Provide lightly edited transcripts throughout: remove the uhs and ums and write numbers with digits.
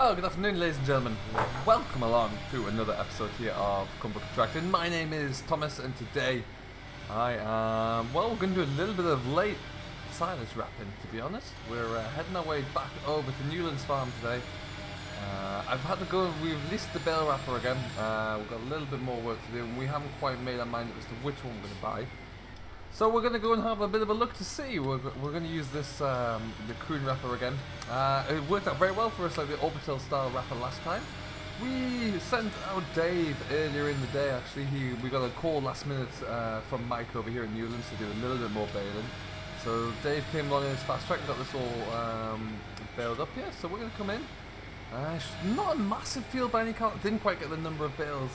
Well, good afternoon, ladies and gentlemen. Welcome along to another episode here of Cornbrook. My name is Thomas, and today I am, well, we're going to do a little bit of late silage wrapping, to be honest. We're heading our way back over to Newland's farm today. I've had to go, we've released the bale wrapper again. We've got a little bit more work to do, and we haven't quite made our mind up as to which one we're going to buy. So we're going to go and have a bit of a look to see. We're going to use this, the Coon wrapper again. It worked out very well for us, like the orbital style wrapper last time. We sent out Dave earlier in the day, actually. We got a call last minute from Mike over here in Newlands to do a little bit more baling. So Dave came along in his fast track and got this all baled up here. So we're going to come in. Not a massive field by any count. Didn't quite get the number of bales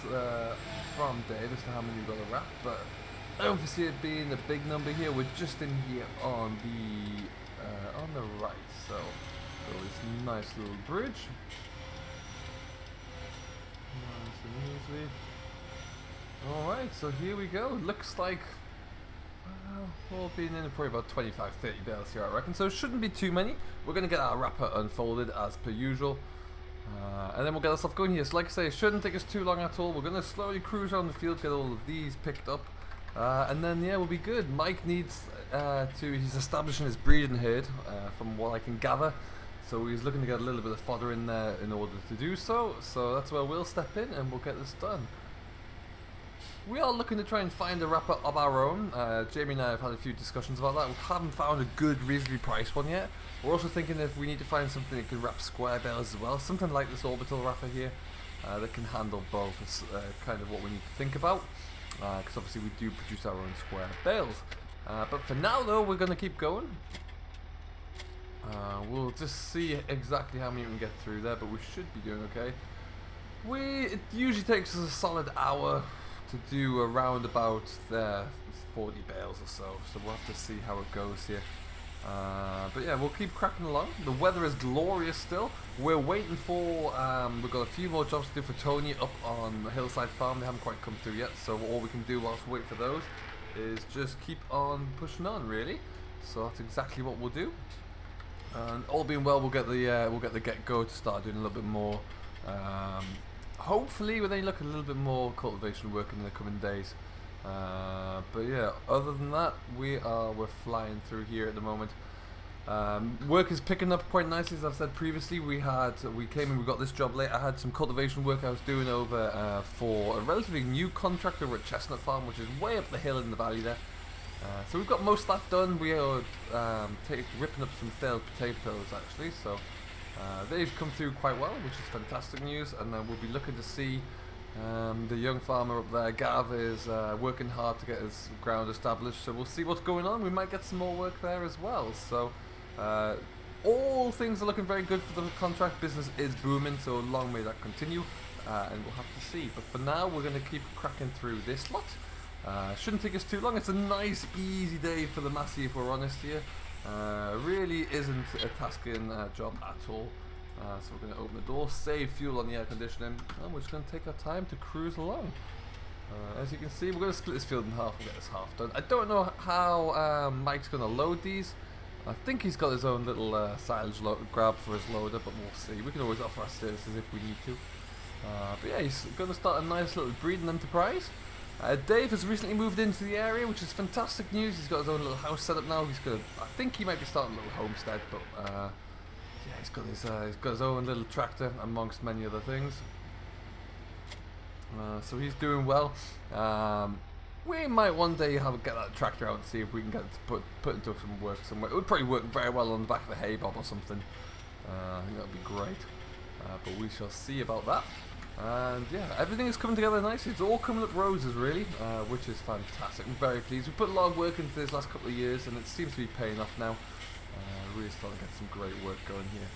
from Dave as to how many we got to wrap, but I don't foresee it being a big number here. We're just in here on the right, so got this nice little bridge. Nice and easy. Alright, so here we go. Looks like we'll be in probably about 25-30 bales here, I reckon. So it shouldn't be too many. We're going to get our wrapper unfolded as per usual. And then we'll get ourselves going here. So like I say, it shouldn't take us too long at all. We're going to slowly cruise around the field, get all of these picked up. And then yeah, we'll be good. Mike needs he's establishing his breeding herd from what I can gather. So he's looking to get a little bit of fodder in there in order to do so. So that's where we'll step in and we'll get this done. We are looking to try and find a wrapper of our own. Jamie and I have had a few discussions about that. We haven't found a good, reasonably priced one yet. We're also thinking if we need to find something that can wrap square bales as well. Something like this orbital wrapper here that can handle both is kind of what we need to think about. Because obviously we do produce our own square bales. But for now though, we're going to keep going. We'll just see exactly how many we can get through there, but we should be doing okay. It usually takes us a solid hour to do around about 40 bales or so. So we'll have to see how it goes here. But yeah, we'll keep cracking along. The weather is glorious still. We're waiting for, we've got a few more jobs to do for Tony up on the hillside farm. They haven't quite come through yet, so all we can do whilst we wait for those is just keep on pushing on, really. So that's exactly what we'll do. And all being well, we'll get the get-go to start doing a little bit more. Hopefully, with any luck, a little bit more cultivation work in the coming days. But yeah, other than that, we're flying through here at the moment. Work is picking up quite nicely, as I've said previously. We came in, we got this job late. I had some cultivation work I was doing over for a relatively new contract over at Chestnut Farm, which is way up the hill in the valley there. So we've got most of that done. We are ripping up some failed potatoes actually, so they've come through quite well, which is fantastic news. And then we'll be looking to see the young farmer up there, Gav, is working hard to get his ground established, so we'll see what's going on. We might get some more work there as well. So all things are looking very good for the contract. Business is booming, so long may that continue, and we'll have to see. But for now, we're going to keep cracking through this lot. Shouldn't take us too long. It's a nice, easy day for the Massey, if we're honest here. Really isn't a tasking job at all. So we're going to open the door, save fuel on the air conditioning, and we're just going to take our time to cruise along. As you can see, we're going to split this field in half and get this half done. I don't know how Mike's going to load these. I think he's got his own little silage grab for his loader, but we'll see. We can always offer our services if we need to. But yeah, he's going to start a nice little breeding enterprise. Dave has recently moved into the area, which is fantastic news. He's got his own little house set up now. I think he might be starting a little homestead, but yeah, he's got his own little tractor amongst many other things. So he's doing well. We might one day get that tractor out and see if we can get it to put into some work somewhere. It would probably work very well on the back of a hay bob or something. I think that would be great. But we shall see about that. And yeah, everything is coming together nicely. It's all coming up roses, really, which is fantastic. I'm very pleased. We put a lot of work into this last couple of years, and it seems to be paying off now. Really starting to get some great work going here.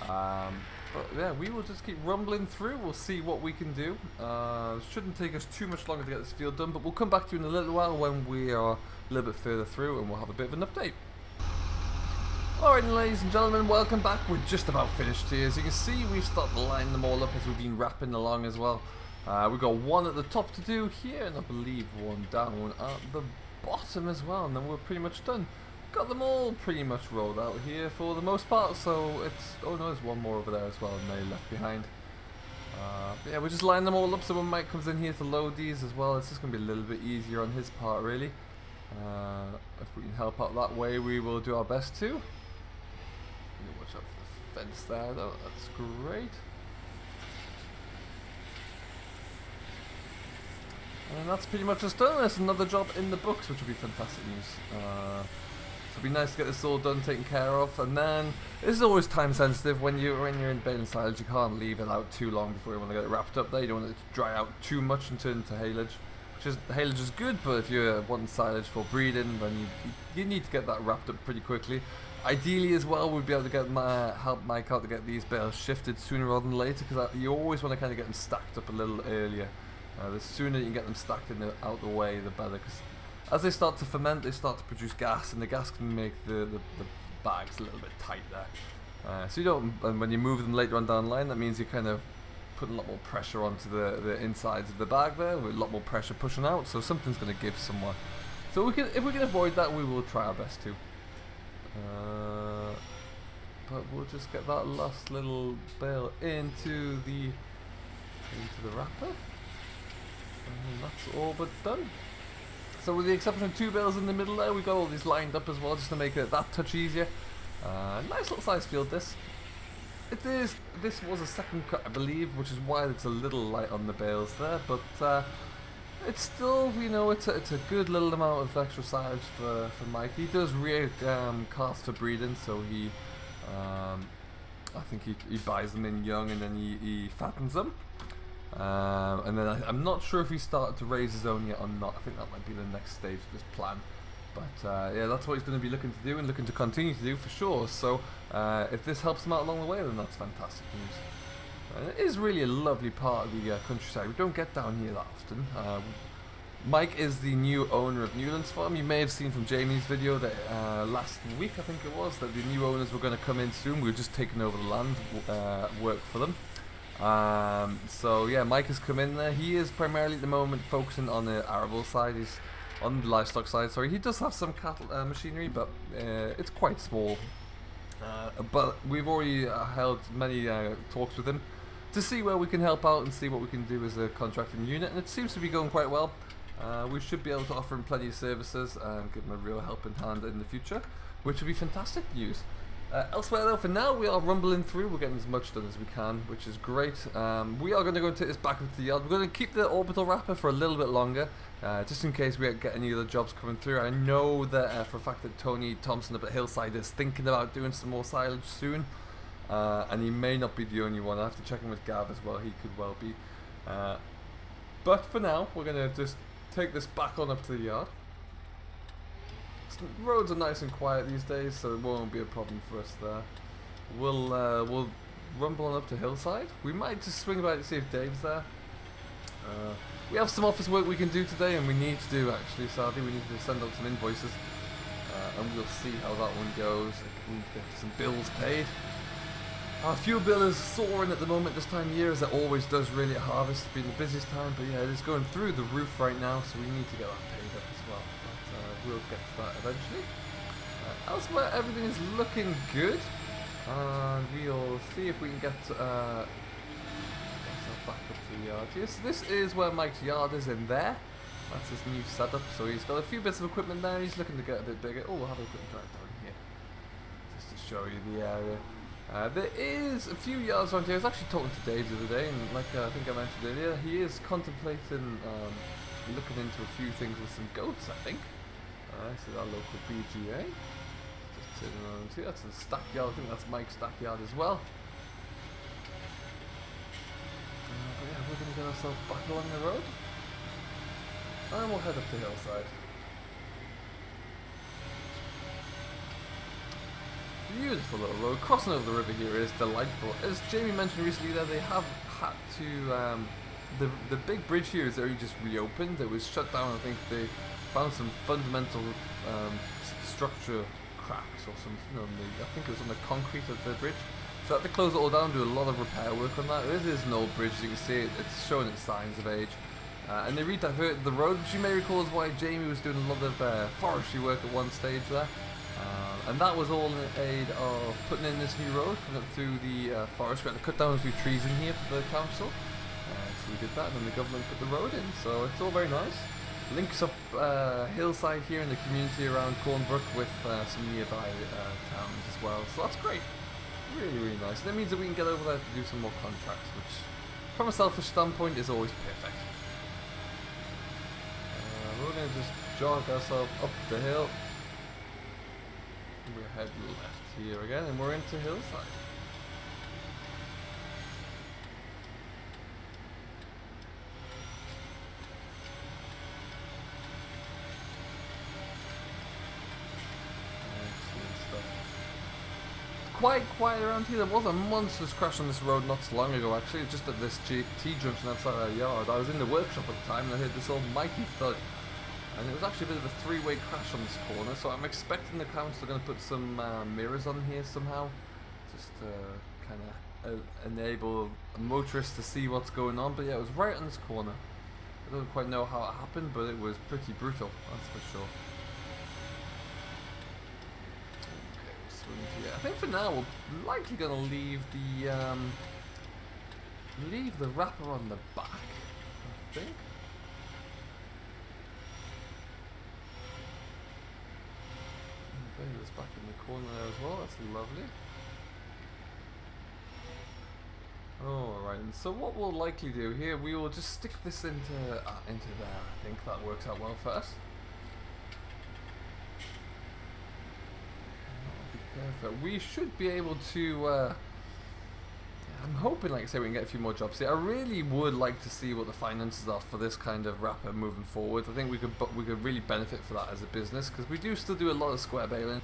But yeah, we will just keep rumbling through. We'll see what we can do. Shouldn't take us too much longer to get this field done, but we'll come back to you in a little while when we are a little bit further through, and we'll have a bit of an update. Alright, ladies and gentlemen, welcome back. We're just about finished here. As you can see, we've started lining them all up as we've been wrapping along as well. We've got one at the top to do here, and I believe one down at the bottom as well, and then we're pretty much done. got them all pretty much rolled out here for the most part, so it's... Oh no, there's one more over there as well, and they left behind. But yeah, we're just lining them all up so when Mike comes in here to load these as well, it's just going to be a little bit easier on his part, really. If we can help out that way, we will do our best to. Watch out for the fence there, though. That's great. And that's pretty much just done. There's another job in the books, which will be fantastic news. So it'll be nice to get this all done, taken care of. And then this is always time sensitive. When you're in baling silage, you can't leave it out too long before you want to get it wrapped up. There, you don't want it to dry out too much and turn into haylage. Haylage is good, but if you're wanting silage for breeding, then you need to get that wrapped up pretty quickly. Ideally, as well, we'd be able to get help Mike out to get these bales shifted sooner rather than later, because you always want to kind of get them stacked up a little earlier. The sooner you can get them stacked out the way, the better, because as they start to ferment, they start to produce gas, and the gas can make the bags a little bit tight there. So you don't, and when you move them later on down the line, that means you're kind of putting a lot more pressure onto the insides of the bag there, with a lot more pressure pushing out, so something's going to give somewhere. So if we can avoid that, we will try our best to. But we'll just get that last little bale into the wrapper, and that's all but done. So with the exception of 2 bales in the middle there, we got all these lined up as well, just to make it that touch easier. Nice little size field this. This was a second cut, I believe, which is why it's a little light on the bales there, but it's still, you know, it's a good little amount of extra silage for Mike. He does rear calves for breeding, so he, I think he buys them in young and then he fattens them. And then I'm not sure if he started to raise his own yet or not. I think that might be the next stage of his plan. But yeah, that's what he's going to be looking to do and looking to continue to do for sure. So if this helps him out along the way, then that's fantastic news. And it is really a lovely part of the countryside. We don't get down here that often. Mike is the new owner of Newlands Farm. You may have seen from Jamie's video that last week, I think it was, that the new owners were going to come in soon. We were just taking over the land, work for them. So yeah, Mike has come in there. He is primarily at the moment focusing on the arable side. He's on the livestock side. Sorry, he does have some cattle machinery, but it's quite small. But we've already held many talks with him to see where we can help out and see what we can do as a contracting unit, and it seems to be going quite well. We should be able to offer him plenty of services and give him a real helping hand in the future, which would be fantastic news. Elsewhere though, for now we are rumbling through. We're getting as much done as we can, which is great. We are going to go and take this back into the yard. We're going to keep the orbital wrapper for a little bit longer, just in case we get any other jobs coming through. I know that for a fact that Tony Thompson up at Hillside is thinking about doing some more silage soon, and he may not be the only one. I have to check in with Gav as well. He could well be. But for now, we're going to just take this back on up to the yard. Roads are nice and quiet these days, so it won't be a problem for us there. We'll rumble on up to Hillside. We might just swing by to see if Dave's there. We have some office work we can do today, and we need to do actually. Sadly, we need to send out some invoices, and we'll see how that one goes. We can get some bills paid. Our fuel bill is soaring at the moment this time of year, as it always does really at harvest. It's been the busiest time, but yeah, it is going through the roof right now, so we need to get that paid up as well. But we'll get to that eventually. Elsewhere, everything is looking good, and we'll see if we can get ourselves back up to the yard here. So this is where Mike's yard is in there. That's his new setup. So he's got a few bits of equipment there. He's looking to get a bit bigger. Oh, we'll have a quick drive down here just to show you the area. There is a few yards around here. I was actually talking to Dave the other day, and like I think I mentioned earlier, he is contemplating looking into a few things with some goats, I think. This is our local BGA. Just turning around here. That's the stackyard. I think that's Mike's stackyard as well. But yeah, we're going to get ourselves back along the road, and we'll head up to Hillside. Beautiful little road. Crossing over the river here is delightful. As Jamie mentioned recently there, they have had to, the big bridge here is already just reopened. It was shut down. I think they found some fundamental structure cracks or something on the, I think it was on the concrete of the bridge. So I had to close it all down, do a lot of repair work on that. This is an old bridge, as you can see, it's showing its signs of age. And they re-diverted the road, which you may recall is why Jamie was doing a lot of forestry work at one stage there. And that was all in aid of putting in this new road, coming up through the forest. We had to cut down a few trees in here for the council. So we did that, and then the government put the road in. So it's all very nice. Links up hillside here in the community around Cornbrook with some nearby towns as well. So that's great. Really, really nice. And that means that we can get over there to do some more contracts, which from a selfish standpoint is always perfect. We're going to just jog ourselves up the hill. We're head left here again, and we're into hillside. Quite quiet around here. There was a monstrous crash on this road not so long ago actually, just at this T-junction outside our yard. I was in the workshop at the time and I heard this almighty thud. And it was actually a bit of a three-way crash on this corner, so I'm expecting the council are going to put some mirrors on here somehow. Just to kind of enable a motorist to see what's going on. But yeah, it was right on this corner. I don't quite know how it happened, but it was pretty brutal, that's for sure. Yeah, I think for now we're likely going to leave the wrapper on the back, I think. Bales back in the corner there as well, that's lovely. Alright, and so what we'll likely do here, we will just stick this into there. I think that works out well for us. Perfect. We should be able to I'm hoping, like I say, we can get a few more jobs here. I really would like to see what the finances are for this kind of wrapper moving forward. I think we could really benefit for that as a business, because we do still do a lot of square baling,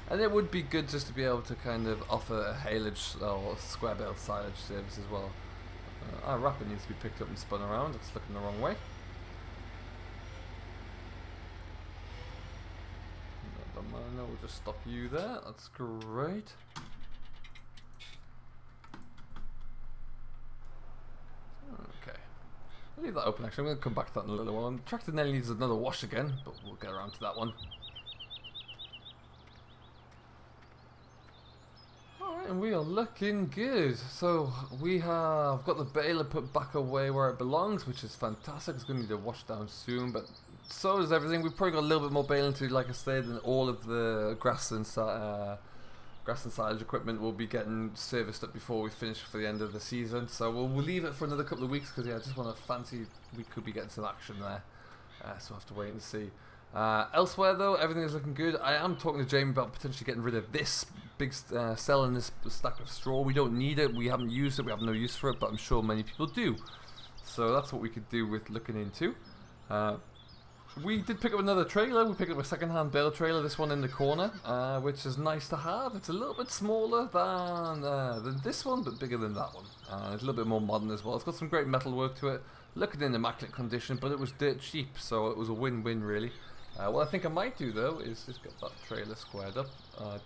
and it would be good just to be able to kind of offer a haylage or square bale silage service as well. Our wrapper needs to be picked up and spun around. It's looking the wrong way. No, we'll just stop you there. That's great. Okay. I'll leave that open actually. I'm going to come back to that in a little while. The tractor nearly needs another wash again, but we'll get around to that one. Alright, and we are looking good. So we have got the baler put back away where it belongs, which is fantastic. It's going to need a wash down soon, but so is everything. We've probably got a little bit more baling to, like I said, and all of the grass and silage equipment will be getting serviced up before we finish for the end of the season. So we'll leave it for another couple of weeks, because yeah, I just want to fancy we could be getting some action there. So we'll have to wait and see. Elsewhere though, everything is looking good. I am talking to Jamie about potentially getting rid of this big selling this stack of straw. We don't need it. We haven't used it. We have no use for it, but I'm sure many people do. So that's what we could do with looking into. We did pick up another trailer. We picked up a second-hand bale trailer, this one in the corner, which is nice to have. It's a little bit smaller than this one, but bigger than that one. It's a little bit more modern as well. It's got some great metal work to it. Looking in immaculate condition, but it was dirt cheap, so it was a win-win really. What I think I might do though is just get that trailer squared up.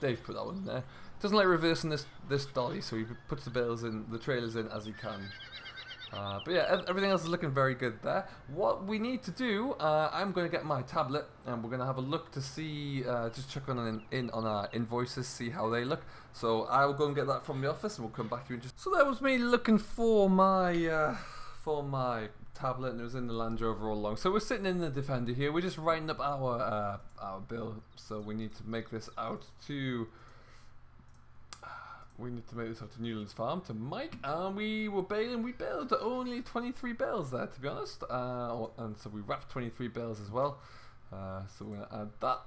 Dave put that one there. Doesn't like reversing this dolly, so he puts the bales in, the trailers in as he can. But yeah, everything else is looking very good there. What we need to do, I'm going to get my tablet and we're going to have a look to see, just check on our invoices, see how they look. So I will go and get that from the office and we'll come back to you in just... So that was me looking for my tablet, and it was in the Land Rover all along. So we're sitting in the Defender here. We're just writing up our bill. So we need to make this out to... Newlands Farm, to Mike, and we were baling. We baled only 23 bales there, to be honest, and so we wrapped 23 bales as well. So we're going to add that.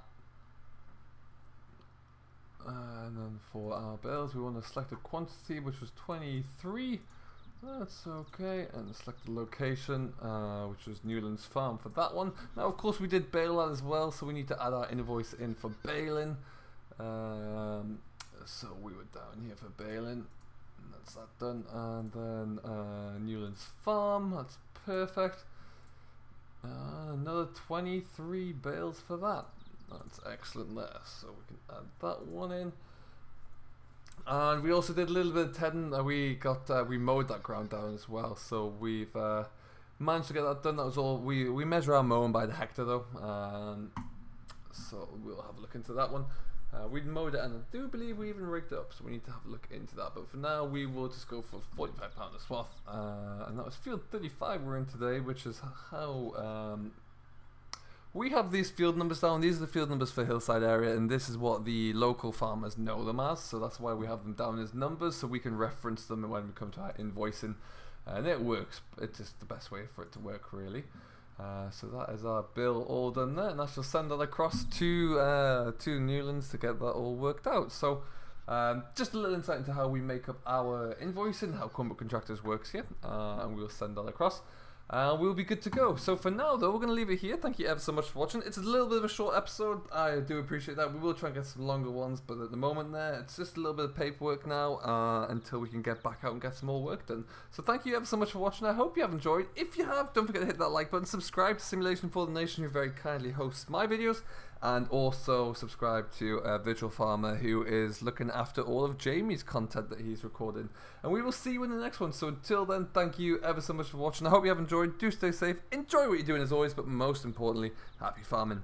And then for our bales, we want to select a quantity, which was 23. That's okay, and select the location, which was Newlands Farm for that one. Now, of course, we did bale that as well, so we need to add our invoice in for baling. So we were down here for baling, and that's that done, and then Newlands Farm, that's perfect. Another 23 bales for that. That's excellent there, so we can add that one in. And we also did a little bit of tedding. We mowed that ground down as well, so we've managed to get that done. That was all. We measure our mowing by the hectare though. so we'll have a look into that one. We'd mowed it, and I do believe we even rigged it up, so we need to have a look into that. But for now, we will just go for £45 a swath, and that was field 35 we're in today, which is how we have these field numbers down. These are the field numbers for hillside area, and this is what the local farmers know them as, so that's why we have them down as numbers, so we can reference them when we come to our invoicing, and it works. It's just the best way for it to work, really. So that is our bill all done there, and I shall send that across to Newlands to get that all worked out. So just a little insight into how we make up our invoicing, how Cornbrook Contractors works here, and we'll send that across. We'll be good to go. So for now though, we're going to leave it here. Thank you ever so much for watching. It's a little bit of a short episode. I do appreciate that. We will try and get some longer ones, but at the moment there, it's just a little bit of paperwork now until we can get back out and get some more work done. So thank you ever so much for watching. I hope you have enjoyed. If you have, don't forget to hit that like button, subscribe to Simulation for the Nation, who very kindly hosts my videos, and also subscribe to Virtual Farmer, who is looking after all of Jamie's content that he's recording. And we will see you in the next one. So until then, thank you ever so much for watching. I hope you have enjoyed. Do stay safe, enjoy what you're doing as always, but most importantly, happy farming.